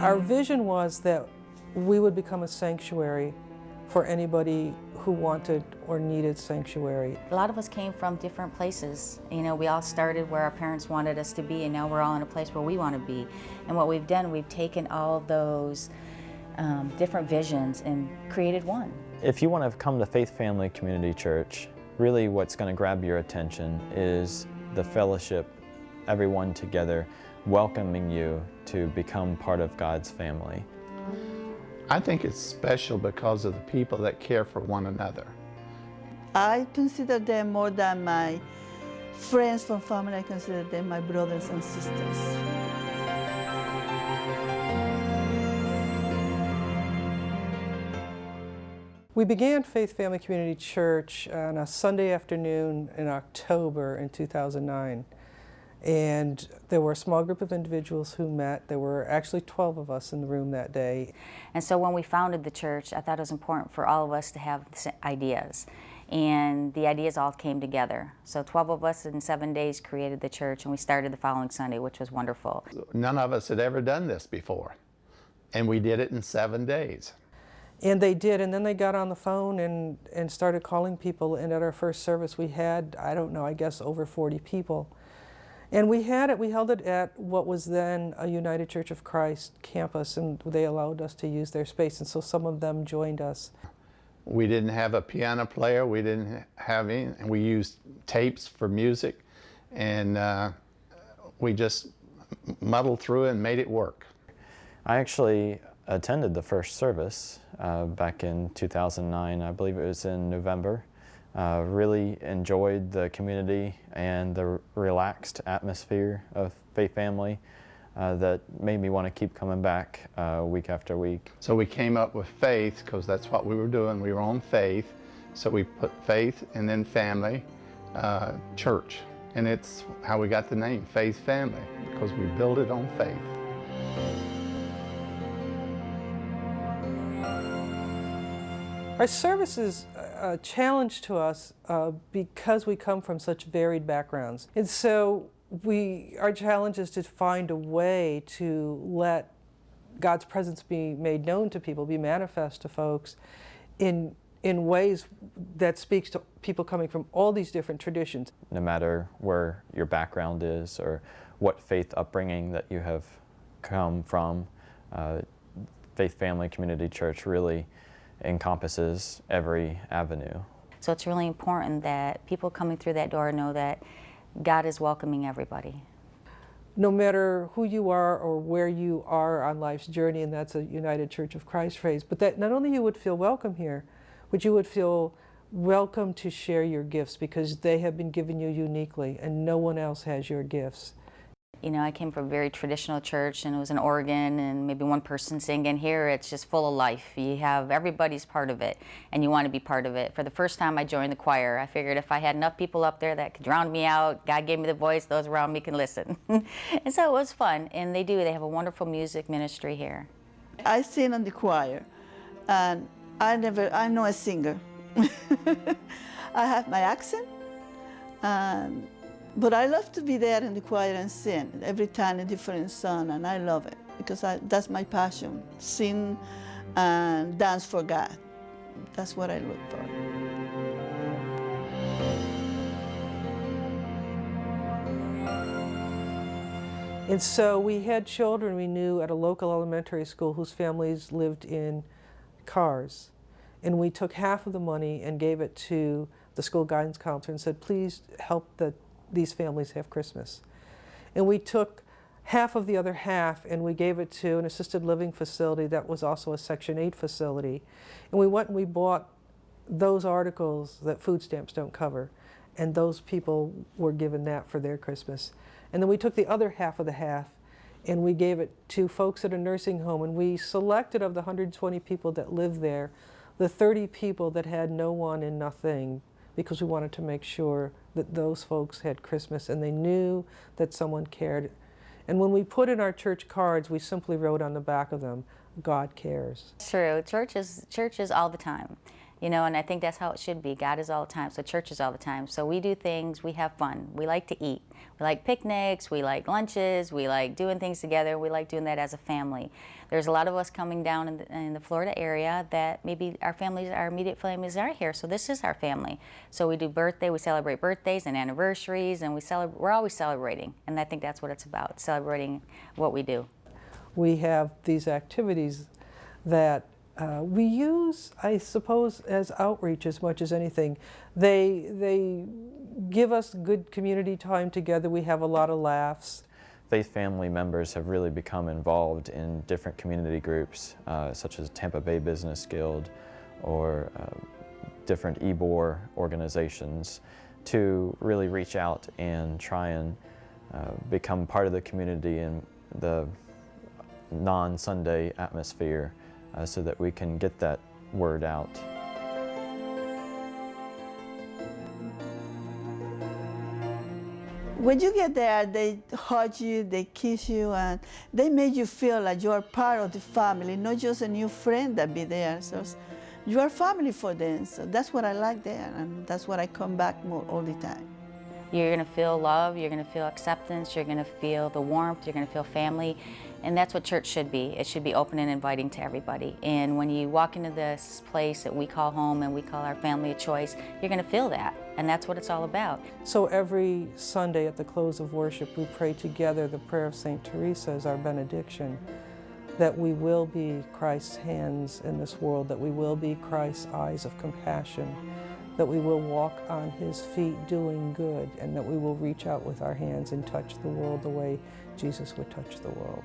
Our vision was that we would become a sanctuary for anybody who wanted or needed sanctuary. A lot of us came from different places. You know, we all started where our parents wanted us to be, and now we're all in a place where we want to be. And what we've done, we've taken all of those different visions and created one. If you want to come to Faith Family Community Church, really what's going to grab your attention is the fellowship, everyone together, welcoming you to become part of God's family. I think it's special because of the people that care for one another. I consider them more than my friends from family. I consider them my brothers and sisters. We began Faith Family Community Church on a Sunday afternoon in October in 2009. And there were a small group of individuals who met. There were actually 12 of us in the room that day. And so when we founded the church, I thought it was important for all of us to have ideas. And the ideas all came together. So 12 of us in 7 days created the church, and we started the following Sunday, which was wonderful. None of us had ever done this before, and we did it in 7 days. And they did, and then they got on the phone and started calling people. And at our first service, we had, I don't know, I guess over 40 people. And we held it at what was then a United Church of Christ campus, and they allowed us to use their space, and so some of them joined us. We didn't have a piano player, we didn't have any, and we used tapes for music, and we just muddled through it and made it work. I actually attended the first service back in 2009, I believe it was in November. Really enjoyed the community and the relaxed atmosphere of Faith Family that made me want to keep coming back week after week. So we came up with faith because that's what we were doing. We were on faith. So we put faith and then family, church. And it's how we got the name, Faith Family, because we built it on faith. Our service is a challenge to us because we come from such varied backgrounds. And so our challenge is to find a way to let God's presence be made known to people, be manifest to folks in ways that speaks to people coming from all these different traditions. No matter where your background is or what faith upbringing that you have come from, Faith Family Community Church really encompasses every avenue. So it's really important that people coming through that door know that God is welcoming everybody. No matter who you are or where you are on life's journey, and that's a United Church of Christ phrase, but that not only you would feel welcome here, but you would feel welcome to share your gifts because they have been given you uniquely and no one else has your gifts. You know, I came from a very traditional church, and it was an organ and maybe one person singing. Here it's just full of life. You have everybody's part of it, and you want to be part of it. For the first time I joined the choir, I figured if I had enough people up there that could drown me out, God gave me the voice, those around me can listen. And so it was fun, and they have a wonderful music ministry here. I sing in the choir, and I'm not a singer. I have my accent, but I love to be there in the choir and sing every time a different song, and I love it because that's my passion, sing and dance for God. That's what I look for. And so we had children we knew at a local elementary school whose families lived in cars. And we took half of the money and gave it to the school guidance counselor and said, please help these families have Christmas. And we took half of the other half and we gave it to an assisted living facility that was also a Section 8 facility. And we went and we bought those articles that food stamps don't cover. And those people were given that for their Christmas. And then we took the other half of the half and we gave it to folks at a nursing home. And we selected of the 120 people that lived there, the 30 people that had no one and nothing, because we wanted to make sure that those folks had Christmas and they knew that someone cared. And when we put in our church cards, we simply wrote on the back of them, God cares. True, church is all the time. You know, and I think that's how it should be. God is all the time, so church is all the time. So we do things, we have fun. We like to eat. We like picnics, we like lunches, we like doing things together. We like doing that as a family. There's a lot of us coming down in the Florida area that maybe our families, our immediate families aren't here, so this is our family. So we do we celebrate birthdays and anniversaries, and we're always celebrating. And I think that's what it's about, celebrating what we do. We have these activities that we use, I suppose, as outreach as much as anything. They give us good community time together. We have a lot of laughs. Faith family members have really become involved in different community groups, such as Tampa Bay Business Guild or different EBOR organizations, to really reach out and try and become part of the community in the non-Sunday atmosphere, so that we can get that word out. When you get there, they hug you, they kiss you, and they make you feel like you are part of the family, not just a new friend that be there. So you are family for them. So that's what I like there, and that's what I come back more all the time. You're going to feel love, you're going to feel acceptance, you're going to feel the warmth, you're going to feel family, and that's what church should be. It should be open and inviting to everybody. And when you walk into this place that we call home and we call our family of choice, you're going to feel that, and that's what it's all about. So every Sunday at the close of worship, we pray together the prayer of St. Teresa as our benediction, that we will be Christ's hands in this world, that we will be Christ's eyes of compassion, that we will walk on his feet doing good, and that we will reach out with our hands and touch the world the way Jesus would touch the world.